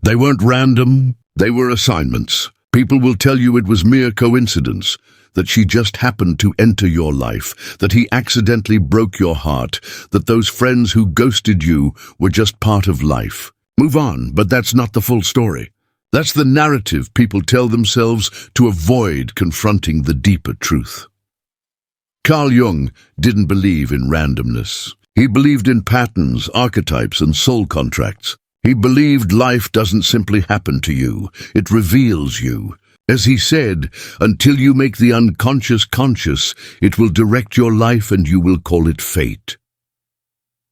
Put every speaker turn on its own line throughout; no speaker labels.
They weren't random, they were assignments. People will tell you it was mere coincidence, that she just happened to enter your life, that he accidentally broke your heart, that those friends who ghosted you were just part of life. Move on, but that's not the full story. That's the narrative people tell themselves to avoid confronting the deeper truth. Carl Jung didn't believe in randomness. He believed in patterns, archetypes, and soul contracts. He believed life doesn't simply happen to you, it reveals you. As he said, until you make the unconscious conscious, it will direct your life and you will call it fate.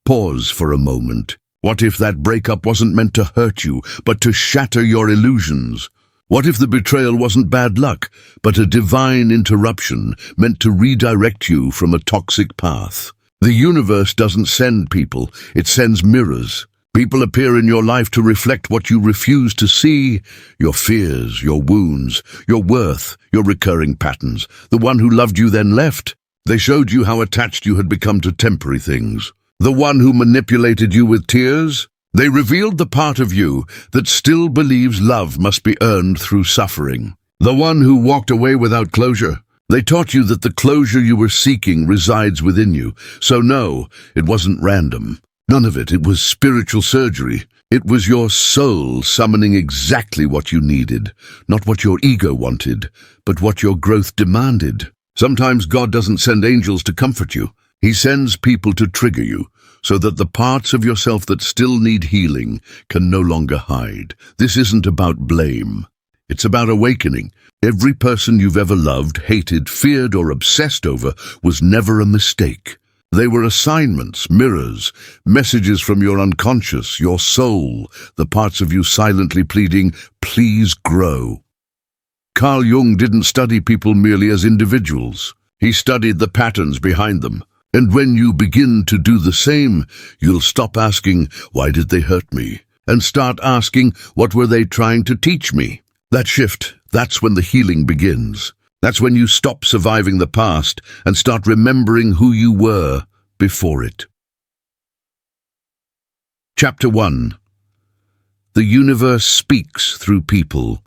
Pause for a moment. What if that breakup wasn't meant to hurt you, but to shatter your illusions? What if the betrayal wasn't bad luck, but a divine interruption meant to redirect you from a toxic path? The universe doesn't send people, it sends mirrors. People appear in your life to reflect what you refuse to see, your fears, your wounds, your worth, your recurring patterns. The one who loved you then left. They showed you how attached you had become to temporary things. The one who manipulated you with tears. They revealed the part of you that still believes love must be earned through suffering. The one who walked away without closure. They taught you that the closure you were seeking resides within you. So no, it wasn't random. None of it. It was spiritual surgery. It was your soul summoning exactly what you needed, not what your ego wanted, but what your growth demanded. Sometimes God doesn't send angels to comfort you. He sends people to trigger you, so that the parts of yourself that still need healing can no longer hide. This isn't about blame. It's about awakening. Every person you've ever loved, hated, feared, or obsessed over was never a mistake. They were assignments, mirrors, messages from your unconscious, your soul, the parts of you silently pleading, please grow. Carl Jung didn't study people merely as individuals. He studied the patterns behind them. And when you begin to do the same, you'll stop asking, why did they hurt me? And start asking, what were they trying to teach me? That shift, that's when the healing begins. That's when you stop surviving the past and start remembering who you were before it. Chapter 1. The universe speaks through people.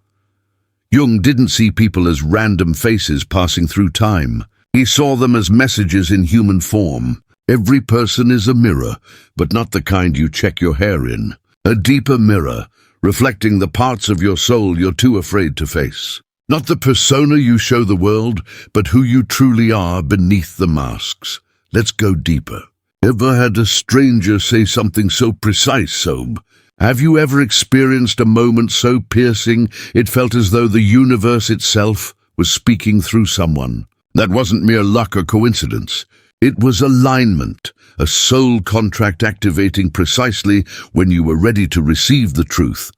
Jung didn't see people as random faces passing through time. He saw them as messages in human form. Every person is a mirror, but not the kind you check your hair in. A deeper mirror, reflecting the parts of your soul you're too afraid to face. Not the persona you show the world, but who you truly are beneath the masks. Let's go deeper. Ever had a stranger say something so precise, Sob? Have you ever experienced a moment so piercing it felt as though the universe itself was speaking through someone? That wasn't mere luck or coincidence. It was alignment, a soul contract activating precisely when you were ready to receive the truth.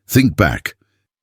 Think back.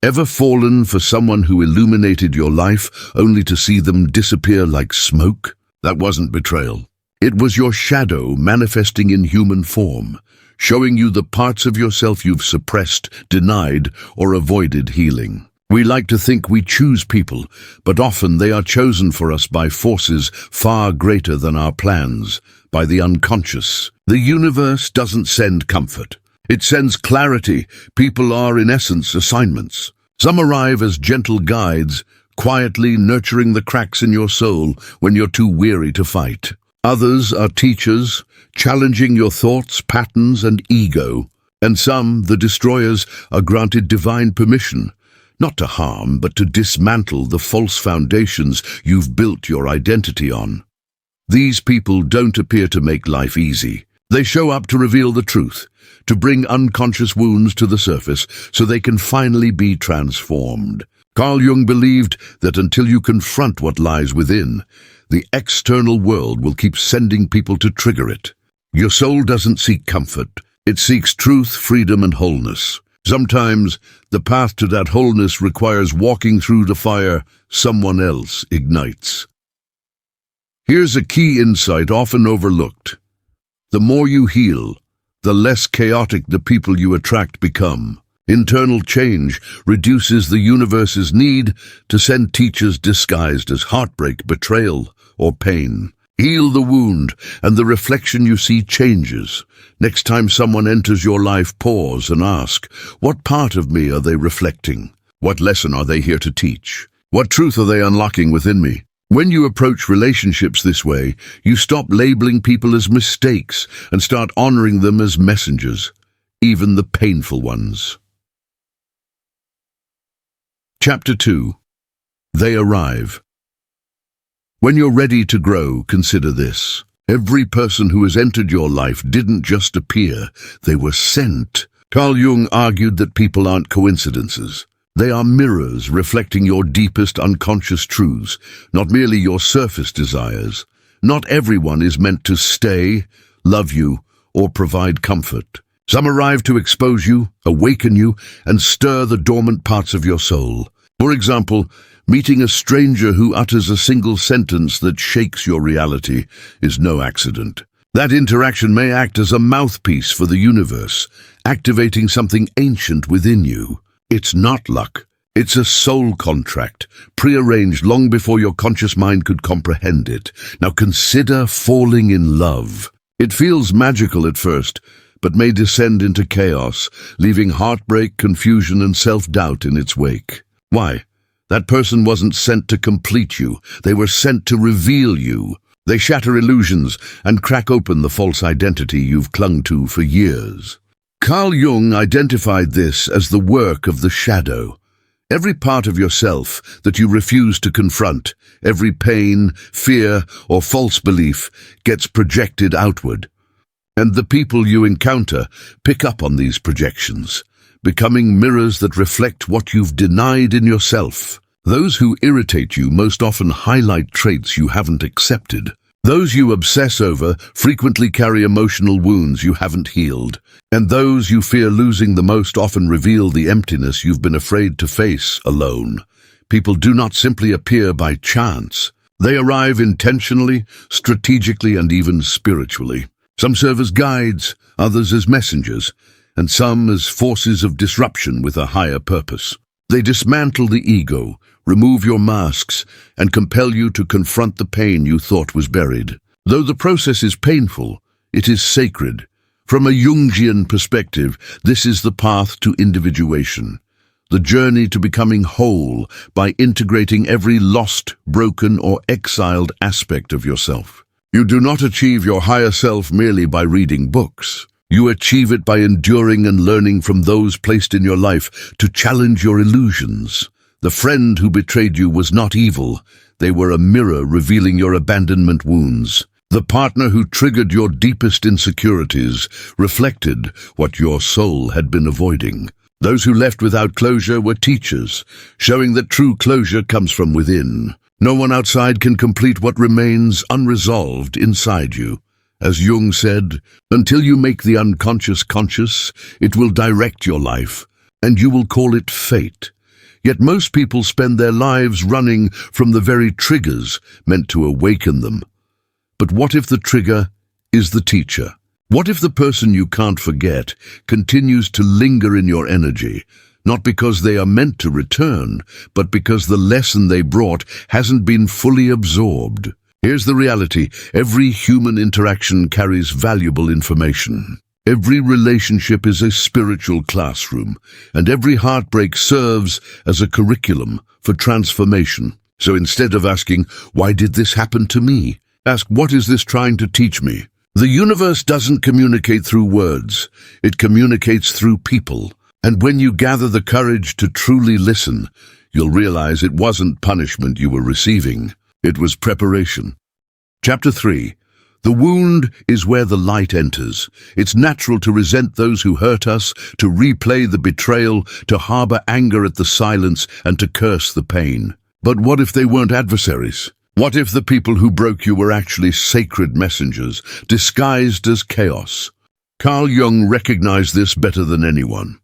Ever fallen for someone who illuminated your life only to see them disappear like smoke? That wasn't betrayal. It was your shadow manifesting in human form, showing you the parts of yourself you've suppressed, denied, or avoided healing. We like to think we choose people, but often they are chosen for us by forces far greater than our plans, by the unconscious. The universe doesn't send comfort. It sends clarity. People are, in essence, assignments. Some arrive as gentle guides, quietly nurturing the cracks in your soul when you're too weary to fight. Others are teachers, challenging your thoughts, patterns, and ego. And some, the destroyers, are granted divine permission, not to harm, but to dismantle the false foundations you've built your identity on. These people don't appear to make life easy. They show up to reveal the truth, to bring unconscious wounds to the surface so they can finally be transformed. Carl Jung believed that until you confront what lies within, the external world will keep sending people to trigger it. Your soul doesn't seek comfort. It seeks truth, freedom, and wholeness. Sometimes the path to that wholeness requires walking through the fire someone else ignites. Here's a key insight often overlooked. The more you heal, the less chaotic the people you attract become. Internal change reduces the universe's need to send teachers disguised as heartbreak, betrayal, or pain. Heal the wound, and the reflection you see changes. Next time someone enters your life, pause and ask, what part of me are they reflecting? What lesson are they here to teach? What truth are they unlocking within me? When you approach relationships this way, you stop labeling people as mistakes and start honoring them as messengers, even the painful ones. Chapter 2. They arrive. When you're ready to grow, consider this. Every person who has entered your life didn't just appear, they were sent. Carl Jung argued that people aren't coincidences. They are mirrors reflecting your deepest unconscious truths, not merely your surface desires. Not everyone is meant to stay, love you, or provide comfort. Some arrive to expose you, awaken you, and stir the dormant parts of your soul. For example, meeting a stranger who utters a single sentence that shakes your reality is no accident. That interaction may act as a mouthpiece for the universe, activating something ancient within you. It's not luck. It's a soul contract, prearranged long before your conscious mind could comprehend it. Now consider falling in love. It feels magical at first, but may descend into chaos, leaving heartbreak, confusion, and self-doubt in its wake. Why? That person wasn't sent to complete you. They were sent to reveal you. They shatter illusions and crack open the false identity you've clung to for years. Carl Jung identified this as the work of the shadow. Every part of yourself that you refuse to confront, every pain, fear, or false belief gets projected outward. And the people you encounter pick up on these projections, becoming mirrors that reflect what you've denied in yourself. Those who irritate you most often highlight traits you haven't accepted. Those you obsess over frequently carry emotional wounds you haven't healed. And those you fear losing the most often reveal the emptiness you've been afraid to face alone. People do not simply appear by chance. They arrive intentionally, strategically, and even spiritually. Some serve as guides, others as messengers, and some as forces of disruption with a higher purpose. They dismantle the ego, remove your masks, and compel you to confront the pain you thought was buried. Though the process is painful, it is sacred. From a Jungian perspective, this is the path to individuation, the journey to becoming whole by integrating every lost, broken, or exiled aspect of yourself. You do not achieve your higher self merely by reading books. You achieve it by enduring and learning from those placed in your life to challenge your illusions. The friend who betrayed you was not evil. They were a mirror revealing your abandonment wounds. The partner who triggered your deepest insecurities reflected what your soul had been avoiding. Those who left without closure were teachers, showing that true closure comes from within. No one outside can complete what remains unresolved inside you. As Jung said, until you make the unconscious conscious, it will direct your life, and you will call it fate. Yet most people spend their lives running from the very triggers meant to awaken them. But what if the trigger is the teacher? What if the person you can't forget continues to linger in your energy, not because they are meant to return, but because the lesson they brought hasn't been fully absorbed? Here's the reality. Every human interaction carries valuable information. Every relationship is a spiritual classroom, and every heartbreak serves as a curriculum for transformation. So instead of asking, "Why did this happen to me?" ask, "What is this trying to teach me?" The universe doesn't communicate through words. It communicates through people. And when you gather the courage to truly listen, you'll realize it wasn't punishment you were receiving. It was preparation. Chapter 3. The wound is where the light enters. It's natural to resent those who hurt us, to replay the betrayal, to harbor anger at the silence, and to curse the pain. But what if they weren't adversaries? What if the people who broke you were actually sacred messengers, disguised as chaos? Carl Jung recognized this better than anyone.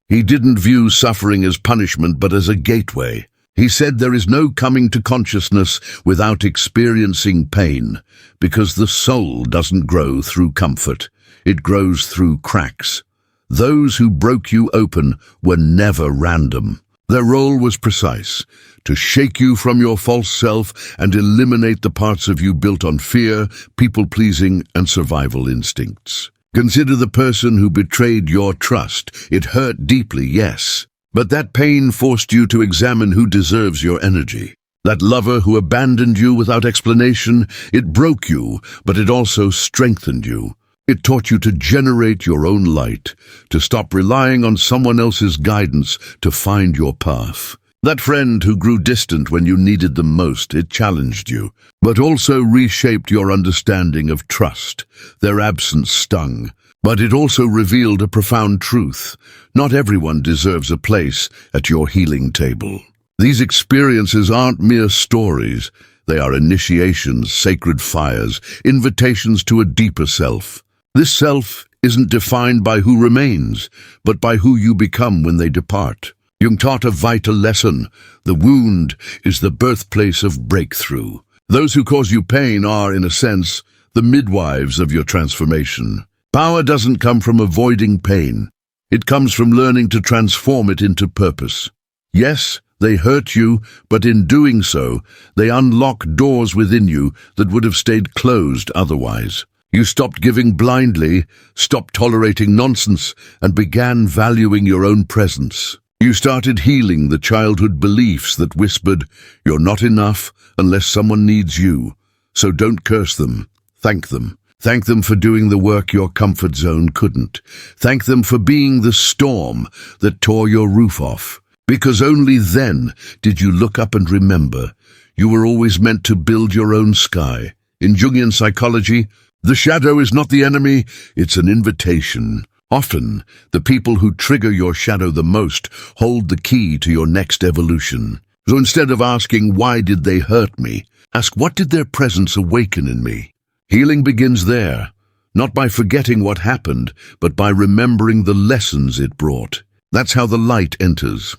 He didn't view suffering as punishment, but as a gateway. He said there is no coming to consciousness without experiencing pain, because the soul doesn't grow through comfort. It grows through cracks. Those who broke you open were never random. Their role was precise: to shake you from your false self and eliminate the parts of you built on fear, people-pleasing, and survival instincts. Consider the person who betrayed your trust. It hurt deeply, yes, but that pain forced you to examine who deserves your energy. That lover who abandoned you without explanation, it broke you, but it also strengthened you. It taught you to generate your own light, to stop relying on someone else's guidance to find your path. That friend who grew distant when you needed them most, it challenged you, but also reshaped your understanding of trust. Their absence stung, but it also revealed a profound truth. Not everyone deserves a place at your healing table. These experiences aren't mere stories. They are initiations, sacred fires, invitations to a deeper self. This self isn't defined by who remains, but by who you become when they depart. Jung taught a vital lesson. The wound is the birthplace of breakthrough. Those who cause you pain are, in a sense, the midwives of your transformation. Power doesn't come from avoiding pain. It comes from learning to transform it into purpose. Yes, they hurt you, but in doing so, they unlock doors within you that would have stayed closed otherwise. You stopped giving blindly, stopped tolerating nonsense, and began valuing your own presence. You started healing the childhood beliefs that whispered, "You're not enough unless someone needs you." So don't curse them. Thank them. Thank them for doing the work your comfort zone couldn't. Thank them for being the storm that tore your roof off. Because only then did you look up and remember you were always meant to build your own sky. In Jungian psychology, the shadow is not the enemy, it's an invitation. Often, the people who trigger your shadow the most hold the key to your next evolution. So instead of asking, "Why did they hurt me?" ask, "What did their presence awaken in me?" Healing begins there, not by forgetting what happened, but by remembering the lessons it brought. That's how the light enters.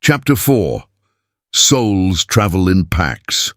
Chapter 4. Souls travel in packs.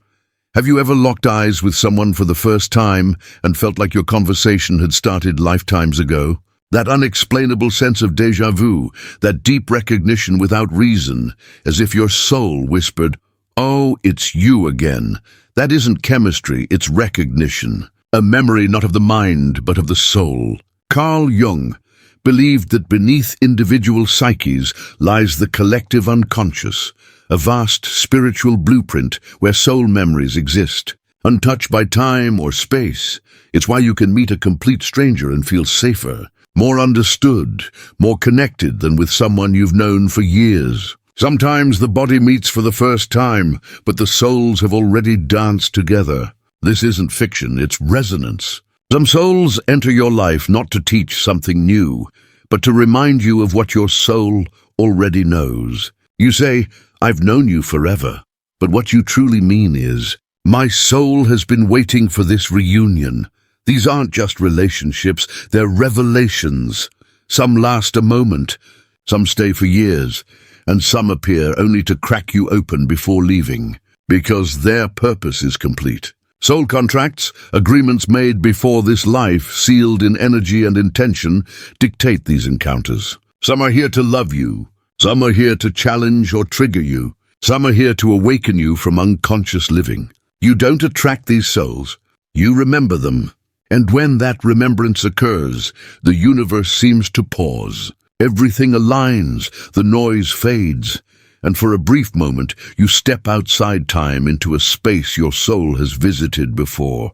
Have you ever locked eyes with someone for the first time and felt like your conversation had started lifetimes ago? That unexplainable sense of déjà vu, that deep recognition without reason, as if your soul whispered, "Oh, it's you again." That isn't chemistry, it's recognition. A memory not of the mind, but of the soul. Carl Jung believed that beneath individual psyches lies the collective unconscious, a vast spiritual blueprint where soul memories exist, untouched by time or space. It's why you can meet a complete stranger and feel safer, more understood, more connected than with someone you've known for years. Sometimes the body meets for the first time, but the souls have already danced together. This isn't fiction, it's resonance. Some souls enter your life not to teach something new, but to remind you of what your soul already knows. You say, "I've known you forever," but what you truly mean is, "My soul has been waiting for this reunion." These aren't just relationships, they're revelations. Some last a moment, some stay for years, and some appear only to crack you open before leaving, because their purpose is complete. Soul contracts, agreements made before this life, sealed in energy and intention, dictate these encounters. Some are here to love you. Some are here to challenge or trigger you. Some are here to awaken you from unconscious living. You don't attract these souls. You remember them. And when that remembrance occurs, the universe seems to pause. Everything aligns, the noise fades, and for a brief moment you step outside time into a space your soul has visited before.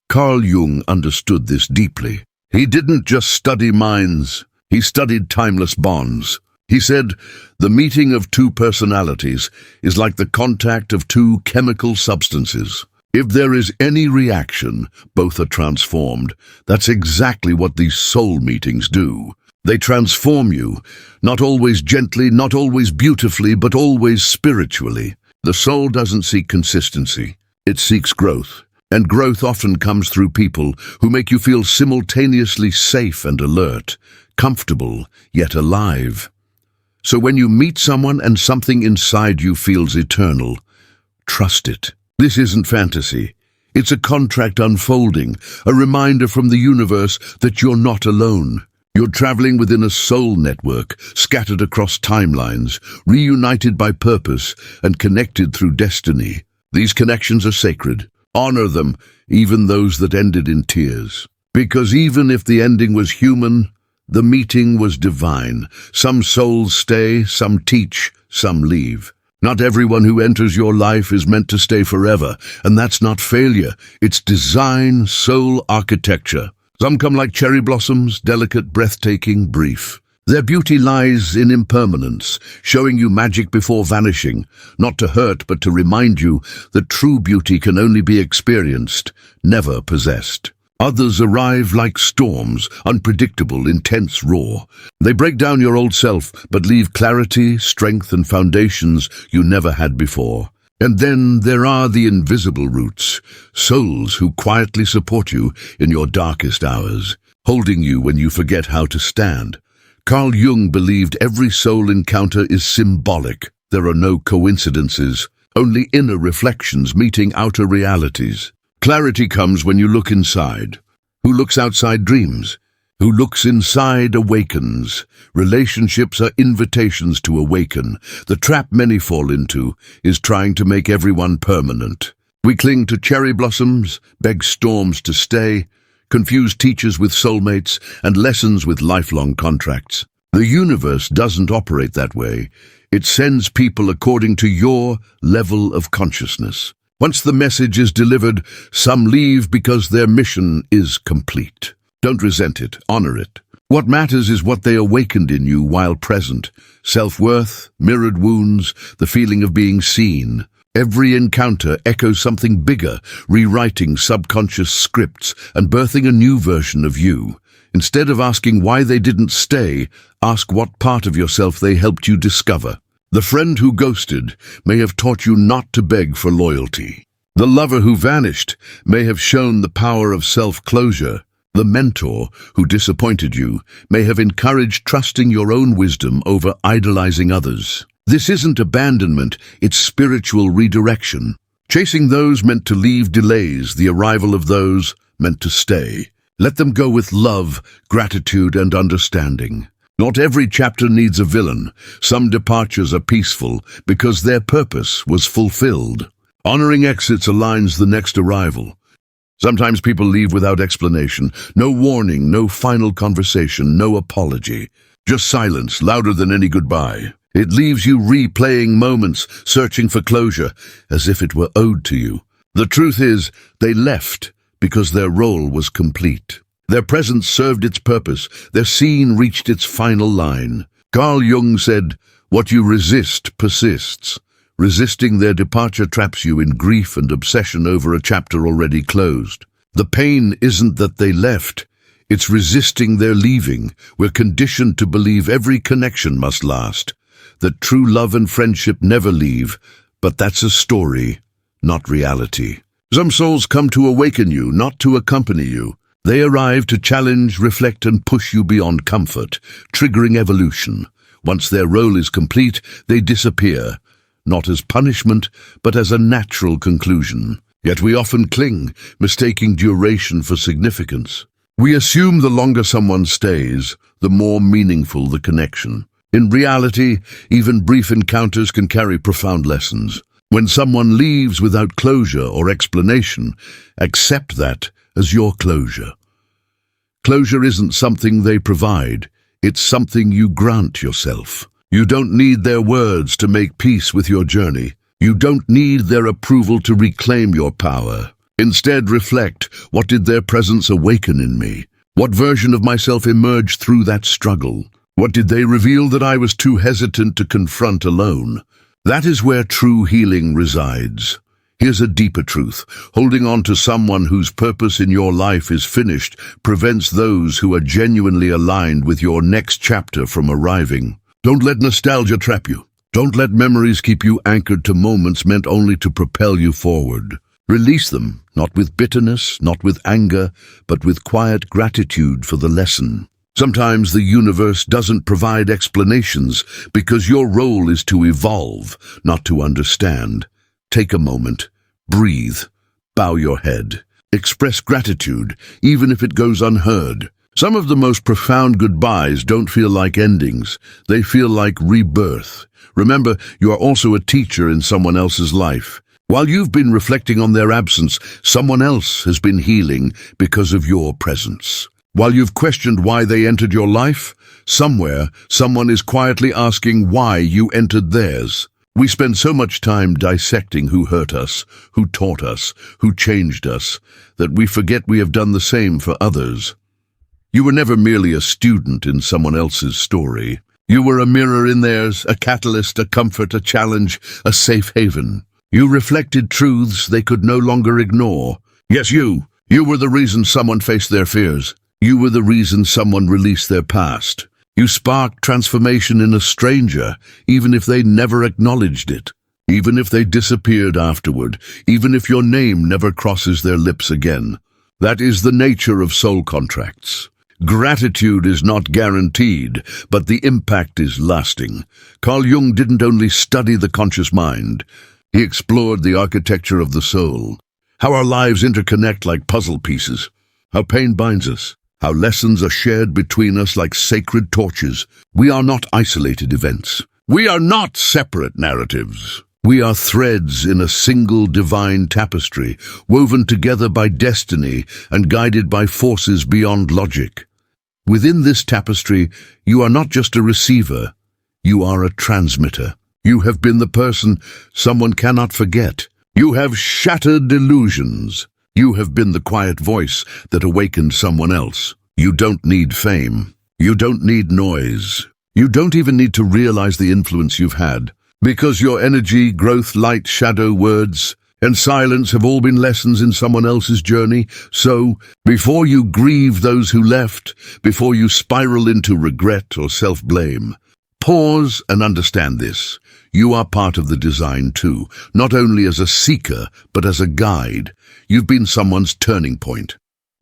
Carl Jung understood this deeply. He didn't just study minds, he studied timeless bonds. He said, "The meeting of two personalities is like the contact of two chemical substances. If there is any reaction, both are transformed." That's exactly what these soul meetings do. They transform you, not always gently, not always beautifully, but always spiritually. The soul doesn't seek consistency, it seeks growth. And growth often comes through people who make you feel simultaneously safe and alert, comfortable, yet alive. So when you meet someone and something inside you feels eternal, trust it. This isn't fantasy. It's a contract unfolding, a reminder from the universe that you're not alone. You're traveling within a soul network, scattered across timelines, reunited by purpose and connected through destiny. These connections are sacred. Honor them, even those that ended in tears. Because even if the ending was human, the meeting was divine. Some souls stay, some teach, some leave. Not everyone who enters your life is meant to stay forever, and that's not failure. It's design, soul architecture. Some come like cherry blossoms, delicate, breathtaking, brief. Their beauty lies in impermanence, showing you magic before vanishing, not to hurt but to remind you that true beauty can only be experienced, never possessed. Others arrive like storms, unpredictable, intense, raw. They break down your old self, but leave clarity, strength, and foundations you never had before. And then there are the invisible roots, souls who quietly support you in your darkest hours, holding you when you forget how to stand. Carl Jung believed every soul encounter is symbolic. There are no coincidences, only inner reflections meeting outer realities. Clarity comes when you look inside. Who looks outside dreams? Who looks inside awakens. Relationships are invitations to awaken. The trap many fall into is trying to make everyone permanent. We cling to cherry blossoms, beg storms to stay, confuse teachers with soulmates, and lessons with lifelong contracts. The universe doesn't operate that way. It sends people according to your level of consciousness. Once the message is delivered, some leave because their mission is complete. Don't resent it, honor it. What matters is what they awakened in you while present. Self-worth, mirrored wounds, the feeling of being seen. Every encounter echoes something bigger, rewriting subconscious scripts and birthing a new version of you. Instead of asking why they didn't stay, ask what part of yourself they helped you discover. The friend who ghosted may have taught you not to beg for loyalty. The lover who vanished may have shown the power of self-closure. The mentor who disappointed you may have encouraged trusting your own wisdom over idolizing others. This isn't abandonment, it's spiritual redirection. Chasing those meant to leave delays the arrival of those meant to stay. Let them go with love, gratitude, and understanding. Not every chapter needs a villain. Some departures are peaceful because their purpose was fulfilled. Honoring exits aligns the next arrival. Sometimes people leave without explanation, no warning, no final conversation, no apology. Just silence, louder than any goodbye. It leaves you replaying moments, searching for closure, as if it were owed to you. The truth is, they left because their role was complete. Their presence served its purpose. Their scene reached its final line. Carl Jung said, "What you resist persists." Resisting their departure traps you in grief and obsession over a chapter already closed. The pain isn't that they left. It's resisting their leaving. We're conditioned to believe every connection must last, that true love and friendship never leave, but that's a story, not reality. Some souls come to awaken you, not to accompany you. They arrive to challenge, reflect, and push you beyond comfort, triggering evolution. Once their role is complete, they disappear, not as punishment, but as a natural conclusion. Yet we often cling, mistaking duration for significance. We assume the longer someone stays, the more meaningful the connection. In reality, even brief encounters can carry profound lessons. When someone leaves without closure or explanation, accept that as your closure. Closure isn't something they provide, it's something you grant yourself. You don't need their words to make peace with your journey. You don't need their approval to reclaim your power. Instead, reflect, what did their presence awaken in me? What version of myself emerged through that struggle? What did they reveal that I was too hesitant to confront alone? That is where true healing resides. Here's a deeper truth. Holding on to someone whose purpose in your life is finished prevents those who are genuinely aligned with your next chapter from arriving. Don't let nostalgia trap you. Don't let memories keep you anchored to moments meant only to propel you forward. Release them, not with bitterness, not with anger, but with quiet gratitude for the lesson. Sometimes the universe doesn't provide explanations because your role is to evolve, not to understand. Take a moment, breathe, bow your head, express gratitude, even if it goes unheard. Some of the most profound goodbyes don't feel like endings. They feel like rebirth. Remember, you are also a teacher in someone else's life. While you've been reflecting on their absence, someone else has been healing because of your presence. While you've questioned why they entered your life, somewhere, someone is quietly asking why you entered theirs. We spend so much time dissecting who hurt us, who taught us, who changed us, that we forget we have done the same for others. You were never merely a student in someone else's story. You were a mirror in theirs, a catalyst, a comfort, a challenge, a safe haven. You reflected truths they could no longer ignore. Yes, you were the reason someone faced their fears. You were the reason someone released their past. You sparked transformation in a stranger, even if they never acknowledged it, even if they disappeared afterward, even if your name never crosses their lips again. That is the nature of soul contracts. Gratitude is not guaranteed, but the impact is lasting. Carl Jung didn't only study the conscious mind, he explored the architecture of the soul, how our lives interconnect like puzzle pieces, how pain binds us, how lessons are shared between us like sacred torches. We are not isolated events. We are not separate narratives. We are threads in a single divine tapestry, woven together by destiny and guided by forces beyond logic. Within this tapestry, you are not just a receiver, you are a transmitter. You have been the person someone cannot forget. You have shattered illusions. You have been the quiet voice that awakened someone else. You don't need fame. You don't need noise. You don't even need to realize the influence you've had, because your energy, growth, light, shadow, words, and silence have all been lessons in someone else's journey. So, before you grieve those who left, before you spiral into regret or self-blame, pause and understand this. You are part of the design too, not only as a seeker, but as a guide. You've been someone's turning point.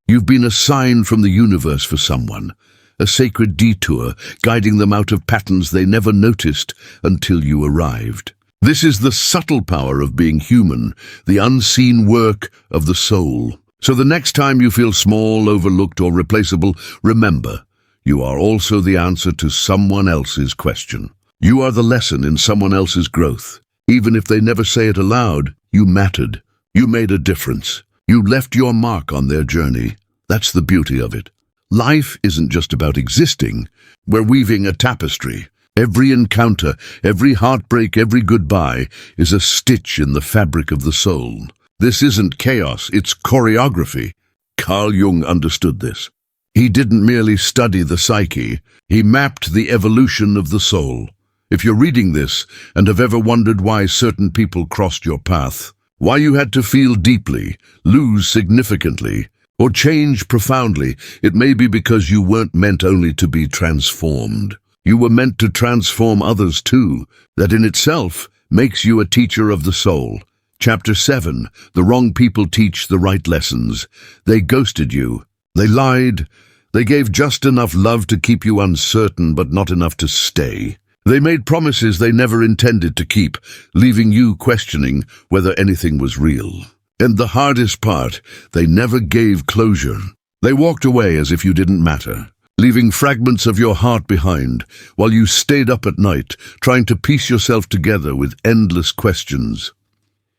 You've been a sign from the universe for someone, a sacred detour guiding them out of patterns they never noticed until you arrived. This is the subtle power of being human, the unseen work of the soul. So the next time you feel small, overlooked, or replaceable, remember, you are also the answer to someone else's question. You are the lesson in someone else's growth. Even if they never say it aloud, you mattered. You made a difference. You left your mark on their journey. That's the beauty of it. Life isn't just about existing. We're weaving a tapestry. Every encounter, every heartbreak, every goodbye is a stitch in the fabric of the soul. This isn't chaos, it's choreography. Carl Jung understood this. He didn't merely study the psyche, he mapped the evolution of the soul. If you're reading this and have ever wondered why certain people crossed your path, why you had to feel deeply, lose significantly, or change profoundly, it may be because you weren't meant only to be transformed. You were meant to transform others too. That in itself makes you a teacher of the soul. Chapter 7, the wrong people teach the right lessons. They ghosted you. They lied. They gave just enough love to keep you uncertain, but not enough to stay. They made promises they never intended to keep, leaving you questioning whether anything was real. And the hardest part, they never gave closure. They walked away as if you didn't matter, leaving fragments of your heart behind, while you stayed up at night, trying to piece yourself together with endless questions.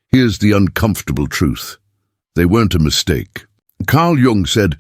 Here's the uncomfortable truth. They weren't a mistake. Carl Jung said,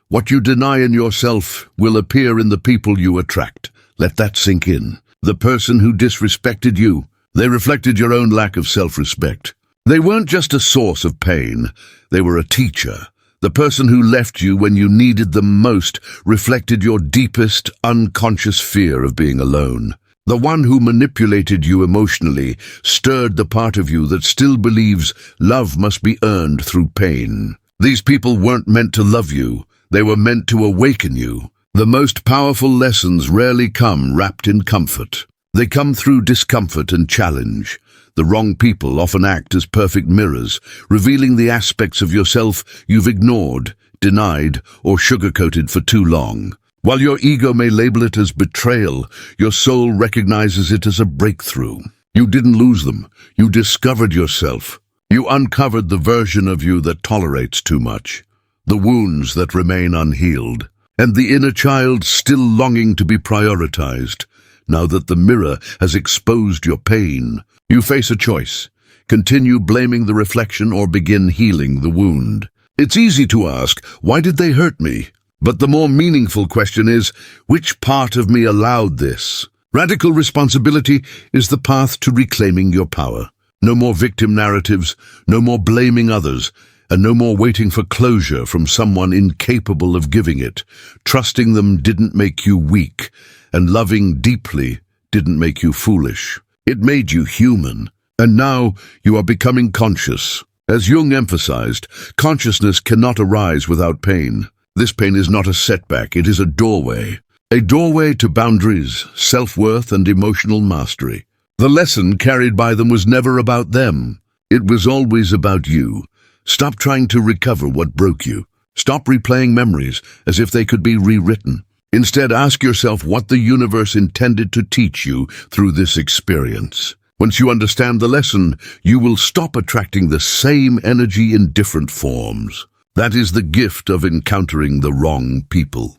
"What you deny in yourself will appear in the people you attract." Let that sink in. The person who disrespected you, they reflected your own lack of self-respect. They weren't just a source of pain, they were a teacher. The person who left you when you needed them most reflected your deepest, unconscious fear of being alone. The one who manipulated you emotionally stirred the part of you that still believes love must be earned through pain. These people weren't meant to love you, they were meant to awaken you. The most powerful lessons rarely come wrapped in comfort. They come through discomfort and challenge. The wrong people often act as perfect mirrors, revealing the aspects of yourself you've ignored, denied, or sugarcoated for too long. While your ego may label it as betrayal, your soul recognizes it as a breakthrough. You didn't lose them. You discovered yourself. You uncovered the version of you that tolerates too much, the wounds that remain unhealed. and the inner child still longing to be prioritized. Now that the mirror has exposed your pain, you face a choice. Continue blaming the reflection or begin healing the wound. It's easy to ask, why did they hurt me? But the more meaningful question is, which part of me allowed this? Radical responsibility is the path to reclaiming your power. No more victim narratives, no more blaming others, and no more waiting for closure from someone incapable of giving it. Trusting them didn't make you weak, and loving deeply didn't make you foolish. It made you human. And now you are becoming conscious. As Jung emphasized, consciousness cannot arise without pain. This pain is not a setback, it is a doorway. A doorway to boundaries, self-worth, and emotional mastery. The lesson carried by them was never about them. It was always about you. Stop trying to recover what broke you. Stop replaying memories as if they could be rewritten. Instead, ask yourself what the universe intended to teach you through this experience. Once you understand the lesson, you will stop attracting the same energy in different forms. That is the gift of encountering the wrong people.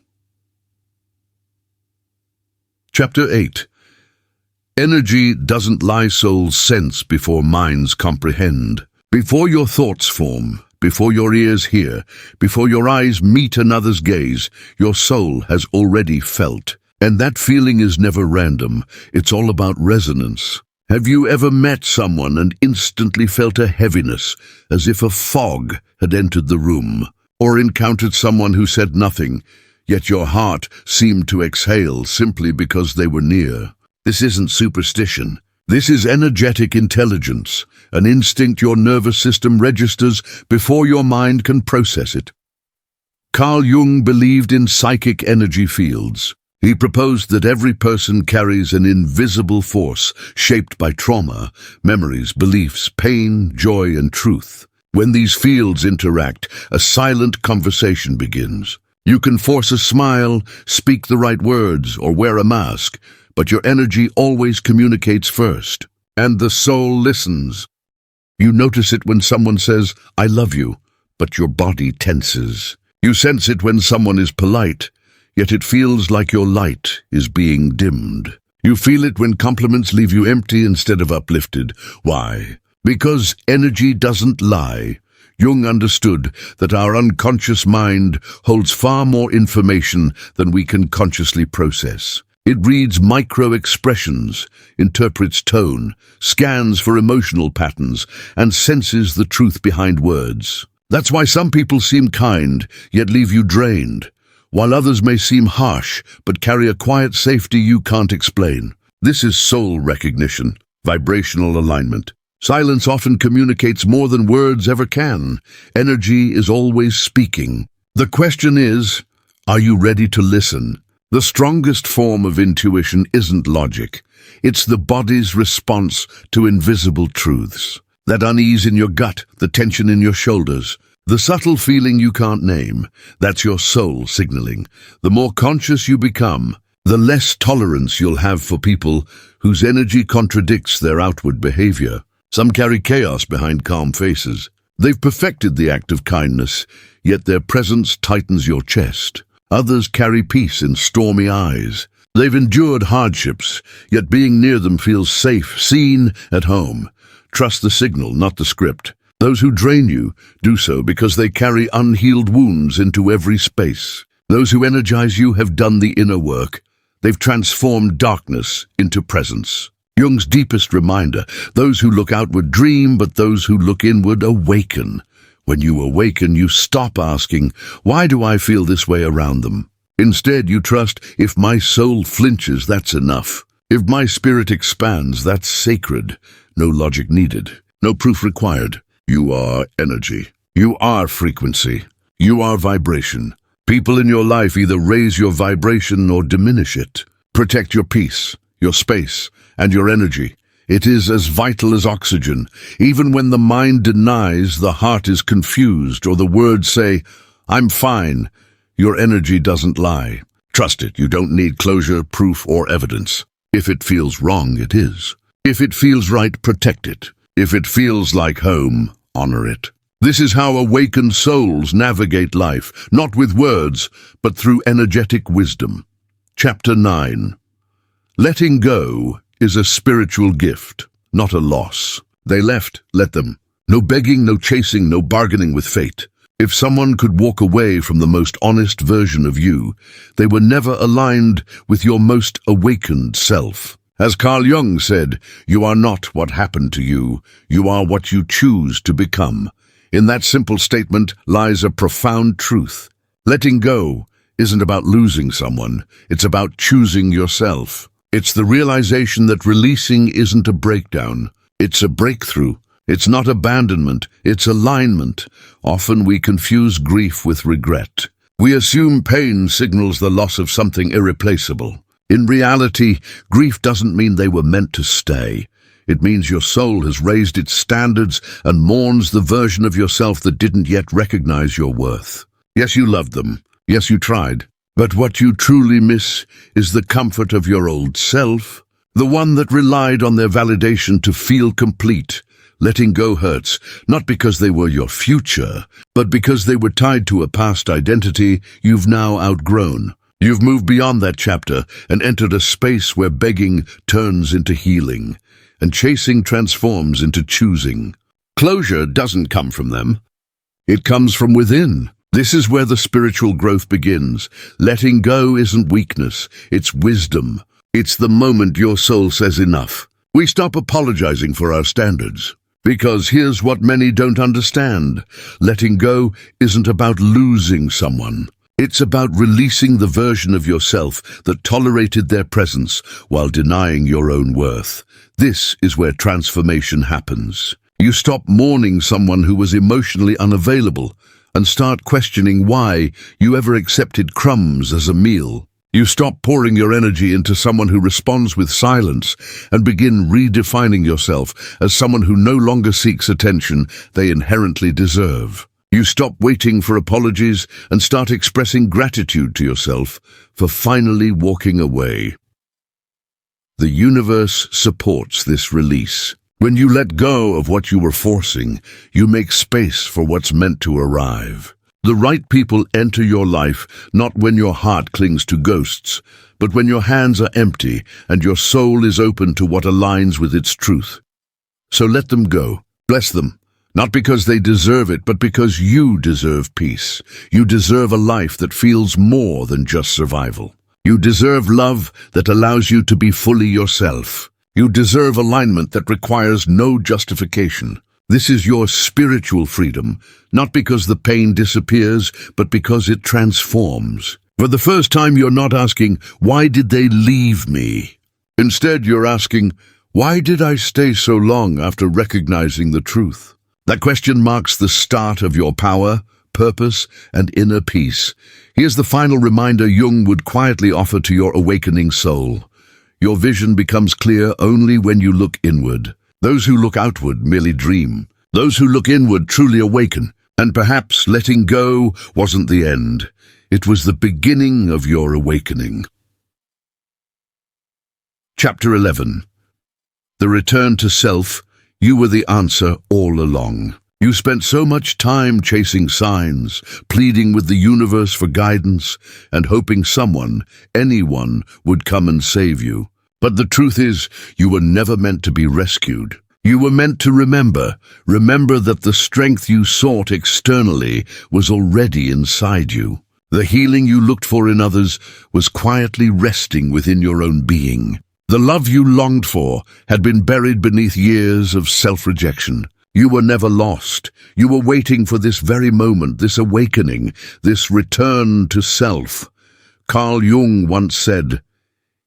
Chapter 8. Energy doesn't lie, souls sense before minds comprehend. Before your thoughts form, before your ears hear, before your eyes meet another's gaze, your soul has already felt. And that feeling is never random. It's all about resonance. Have you ever met someone and instantly felt a heaviness, as if a fog had entered the room? Or encountered someone who said nothing, yet your heart seemed to exhale simply because they were near? This isn't superstition. This is energetic intelligence, an instinct your nervous system registers before your mind can process it. Carl Jung believed in psychic energy fields. He proposed that every person carries an invisible force shaped by trauma, memories, beliefs, pain, joy, and truth. When these fields interact, a silent conversation begins. You can force a smile, speak the right words, or wear a mask, but your energy always communicates first, and the soul listens. You notice it when someone says, "I love you," but your body tenses. You sense it when someone is polite, yet it feels like your light is being dimmed. You feel it when compliments leave you empty instead of uplifted. Why? Because energy doesn't lie. Jung understood that our unconscious mind holds far more information than we can consciously process. It reads micro-expressions, interprets tone, scans for emotional patterns, and senses the truth behind words. That's why some people seem kind, yet leave you drained, while others may seem harsh, but carry a quiet safety you can't explain. This is soul recognition, vibrational alignment. Silence often communicates more than words ever can. Energy is always speaking. The question is, are you ready to listen? The strongest form of intuition isn't logic. It's the body's response to invisible truths. That unease in your gut, the tension in your shoulders, the subtle feeling you can't name, that's your soul signaling. The more conscious you become, the less tolerance you'll have for people whose energy contradicts their outward behavior. Some carry chaos behind calm faces. They've perfected the act of kindness, yet their presence tightens your chest. Others carry peace in stormy eyes. They've endured hardships, yet being near them feels safe, seen, at home. Trust the signal, not the script. Those who drain you do so because they carry unhealed wounds into every space. Those who energize you have done the inner work. They've transformed darkness into presence. Jung's deepest reminder, those who look outward dream, but those who look inward awaken. When you awaken, you stop asking, why do I feel this way around them? Instead, you trust, if my soul flinches, that's enough. If my spirit expands, that's sacred. No logic needed. No proof required. You are energy. You are frequency. You are vibration. People in your life either raise your vibration or diminish it. Protect your peace, your space, and your energy. It is as vital as oxygen. Even when the mind denies, the heart is confused, or the words say, "I'm fine," your energy doesn't lie. Trust it. You don't need closure, proof, or evidence. If it feels wrong, it is. If it feels right, protect it. If it feels like home, honor it. This is how awakened souls navigate life, not with words, but through energetic wisdom. Chapter 9. Letting go is a spiritual gift, not a loss. They left, let them. No begging, no chasing, no bargaining with fate. If someone could walk away from the most honest version of you, they were never aligned with your most awakened self. As Carl Jung said, you are not what happened to you, you are what you choose to become. In that simple statement lies a profound truth. Letting go isn't about losing someone, it's about choosing yourself. It's the realization that releasing isn't a breakdown, it's a breakthrough. It's not abandonment, it's alignment. Often we confuse grief with regret. We assume pain signals the loss of something irreplaceable. In reality, grief doesn't mean they were meant to stay. It means your soul has raised its standards and mourns the version of yourself that didn't yet recognize your worth. Yes, you loved them. Yes, you tried. But what you truly miss is the comfort of your old self, the one that relied on their validation to feel complete. Letting go hurts, not because they were your future, but because they were tied to a past identity you've now outgrown. You've moved beyond that chapter and entered a space where begging turns into healing, and chasing transforms into choosing. Closure doesn't come from them. It comes from within. This is where the spiritual growth begins. Letting go isn't weakness, it's wisdom. It's the moment your soul says enough. We stop apologizing for our standards. Because here's what many don't understand. Letting go isn't about losing someone. It's about releasing the version of yourself that tolerated their presence while denying your own worth. This is where transformation happens. You stop mourning someone who was emotionally unavailable and start questioning why you ever accepted crumbs as a meal. You stop pouring your energy into someone who responds with silence and begin redefining yourself as someone who no longer seeks attention they inherently deserve. You stop waiting for apologies and start expressing gratitude to yourself for finally walking away. The universe supports this release. When you let go of what you were forcing, you make space for what's meant to arrive. The right people enter your life not when your heart clings to ghosts, but when your hands are empty and your soul is open to what aligns with its truth. So let them go. Bless them. Not because they deserve it, but because you deserve peace. You deserve a life that feels more than just survival. You deserve love that allows you to be fully yourself. You deserve alignment that requires no justification. This is your spiritual freedom, not because the pain disappears, but because it transforms. For the first time, you're not asking, why did they leave me? Instead, you're asking, why did I stay so long after recognizing the truth? That question marks the start of your power, purpose, and inner peace. Here's the final reminder Jung would quietly offer to your awakening soul. Your vision becomes clear only when you look inward. Those who look outward merely dream. Those who look inward truly awaken. And perhaps letting go wasn't the end. It was the beginning of your awakening. Chapter 11. The return to self. You were the answer all along. You spent so much time chasing signs, pleading with the universe for guidance, and hoping someone, anyone, would come and save you. But the truth is, you were never meant to be rescued. You were meant to remember that the strength you sought externally was already inside you. The healing you looked for in others was quietly resting within your own being. The love you longed for had been buried beneath years of self-rejection. You were never lost. You were waiting for this very moment, this awakening, this return to self. Carl Jung once said,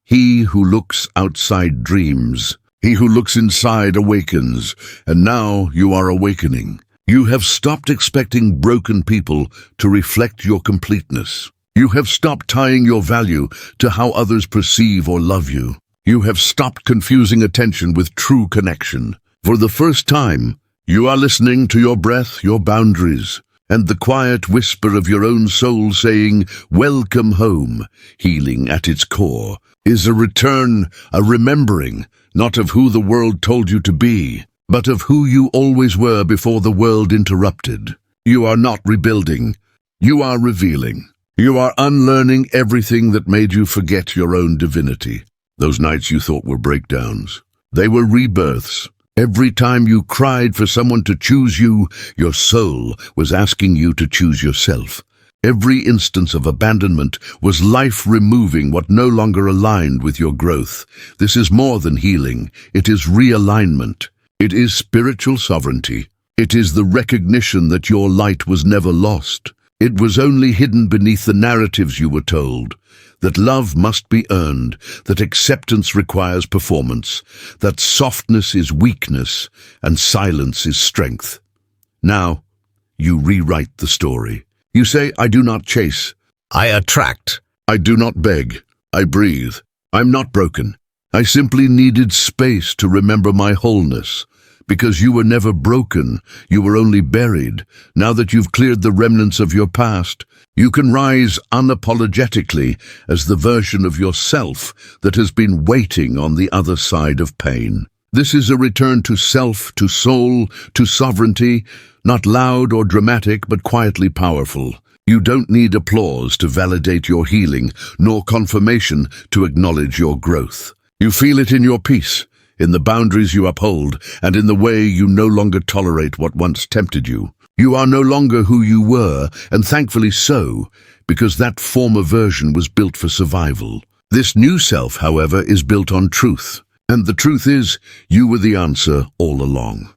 "He who looks outside dreams. He who looks inside awakens." And now you are awakening. You have stopped expecting broken people to reflect your completeness. You have stopped tying your value to how others perceive or love you. You have stopped confusing attention with true connection. For the first time, you are listening to your breath, your boundaries, and the quiet whisper of your own soul saying, "Welcome home." Healing at its core is a return, a remembering, not of who the world told you to be, but of who you always were before the world interrupted. You are not rebuilding. You are revealing. You are unlearning everything that made you forget your own divinity. Those nights you thought were breakdowns. They were rebirths. Every time you cried for someone to choose you, your soul was asking you to choose yourself. Every instance of abandonment was life removing what no longer aligned with your growth. This is more than healing. It is realignment. It is spiritual sovereignty. It is the recognition that your light was never lost. It was only hidden beneath the narratives you were told. That love must be earned, that acceptance requires performance, that softness is weakness, and silence is strength. Now, you rewrite the story. You say, I do not chase.
I attract.
I do not beg. I breathe. I'm not broken. I simply needed space to remember my wholeness. Because you were never broken, you were only buried. Now that you've cleared the remnants of your past, you can rise unapologetically as the version of yourself that has been waiting on the other side of pain. This is a return to self, to soul, to sovereignty, not loud or dramatic, but quietly powerful. You don't need applause to validate your healing, nor confirmation to acknowledge your growth. You feel it in your peace, in the boundaries you uphold, and in the way you no longer tolerate what once tempted you. You are no longer who you were, and thankfully so, because that former version was built for survival. This new self, however, is built on truth, and the truth is, you were the answer all along.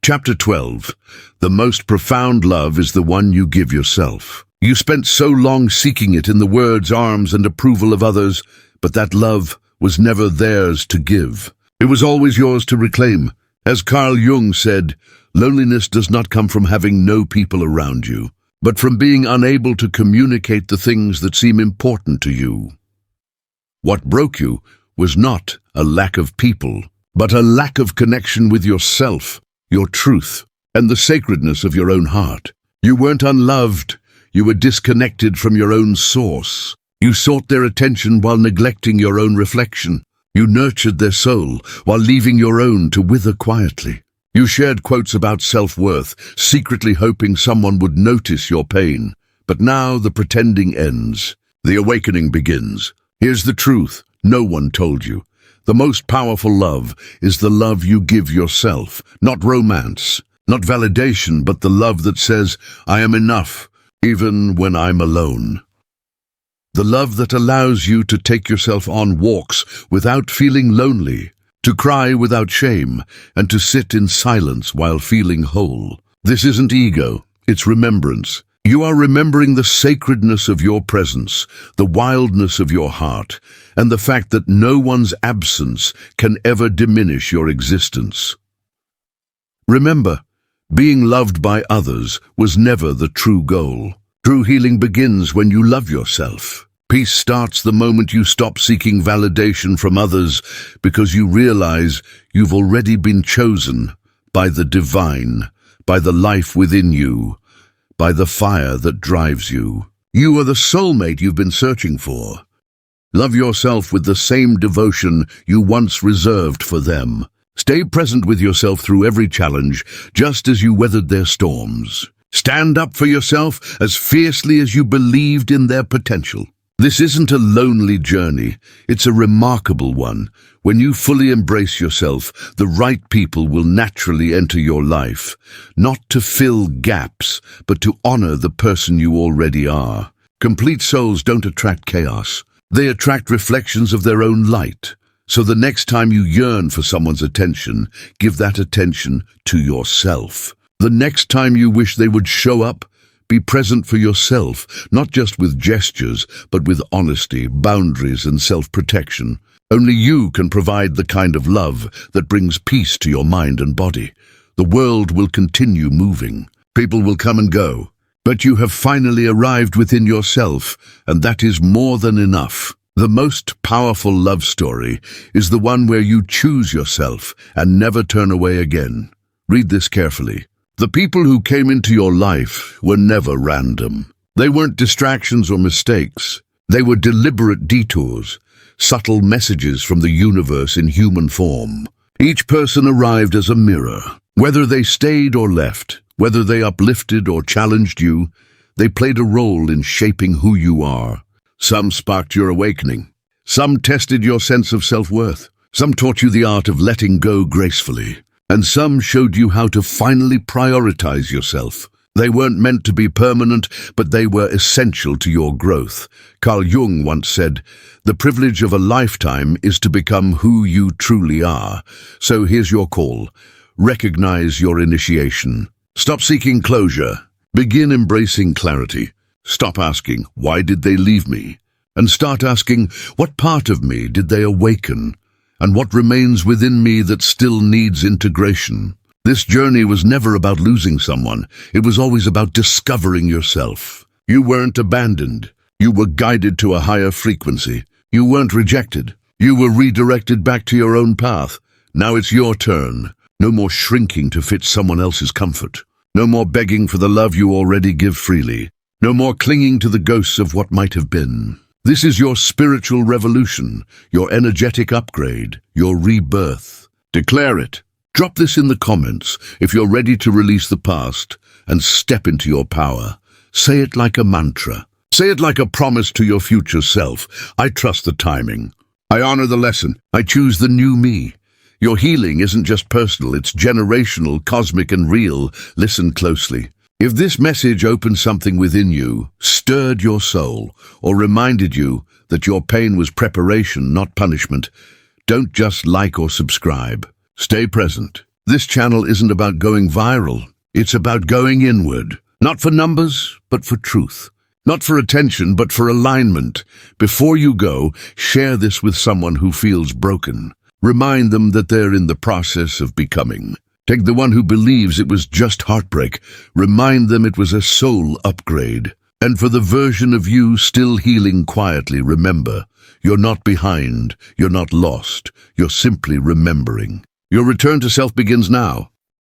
Chapter 12. The most profound love is the one you give yourself. You spent so long seeking it in the words, arms, and approval of others, but that love was never theirs to give. It was always yours to reclaim. As Carl Jung said, loneliness does not come from having no people around you, but from being unable to communicate the things that seem important to you. What broke you was not a lack of people, but a lack of connection with yourself, your truth, and the sacredness of your own heart. You weren't unloved. You were disconnected from your own source. You sought their attention while neglecting your own reflection. You nurtured their soul while leaving your own to wither quietly. You shared quotes about self-worth, secretly hoping someone would notice your pain. But now the pretending ends. The awakening begins. Here's the truth no one told you. The most powerful love is the love you give yourself, not romance, not validation, but the love that says, I am enough, even when I'm alone. The love that allows you to take yourself on walks without feeling lonely, to cry without shame, and to sit in silence while feeling whole. This isn't ego, it's remembrance. You are remembering the sacredness of your presence, the wildness of your heart, and the fact that no one's absence can ever diminish your existence. Remember, being loved by others was never the true goal. True healing begins when you love yourself. Peace starts the moment you stop seeking validation from others because you realize you've already been chosen by the divine, by the life within you, by the fire that drives you. You are the soulmate you've been searching for. Love yourself with the same devotion you once reserved for them. Stay present with yourself through every challenge, just as you weathered their storms. Stand up for yourself as fiercely as you believed in their potential. This isn't a lonely journey, it's a remarkable one. When you fully embrace yourself, the right people will naturally enter your life, not to fill gaps, but to honor the person you already are. Complete souls don't attract chaos. They attract reflections of their own light. So the next time you yearn for someone's attention, give that attention to yourself. The next time you wish they would show up, be present for yourself, not just with gestures, but with honesty, boundaries, and self-protection. Only you can provide the kind of love that brings peace to your mind and body. The world will continue moving. People will come and go. But you have finally arrived within yourself, and that is more than enough. The most powerful love story is the one where you choose yourself and never turn away again. Read this carefully. The people who came into your life were never random. They weren't distractions or mistakes. They were deliberate detours, subtle messages from the universe in human form. Each person arrived as a mirror. Whether they stayed or left, whether they uplifted or challenged you, they played a role in shaping who you are. Some sparked your awakening. Some tested your sense of self-worth. Some taught you the art of letting go gracefully. And some showed you how to finally prioritize yourself. They weren't meant to be permanent, but they were essential to your growth. Carl Jung once said, "The privilege of a lifetime is to become who you truly are." So here's your call. Recognize your initiation. Stop seeking closure. Begin embracing clarity. Stop asking, "Why did they leave me?" And start asking, "What part of me did they awaken? And what remains within me that still needs integration?" This journey was never about losing someone. It was always about discovering yourself. You weren't abandoned. You were guided to a higher frequency. You weren't rejected. You were redirected back to your own path. Now it's your turn. No more shrinking to fit someone else's comfort. No more begging for the love you already give freely. No more clinging to the ghosts of what might have been. This is your spiritual revolution, your energetic upgrade, your rebirth. Declare it. Drop this in the comments if you're ready to release the past and step into your power. Say it like a mantra. Say it like a promise to your future self. I trust the timing. I honor the lesson. I choose the new me. Your healing isn't just personal, it's generational, cosmic, and real. Listen closely. If this message opened something within you, stirred your soul, or reminded you that your pain was preparation, not punishment, don't just like or subscribe. Stay present. This channel isn't about going viral. It's about going inward. Not for numbers, but for truth. Not for attention, but for alignment. Before you go, share this with someone who feels broken. Remind them that they're in the process of becoming. Take the one who believes it was just heartbreak. Remind them it was a soul upgrade. And for the version of you still healing quietly, remember, you're not behind, you're not lost, you're simply remembering. Your return to self begins now.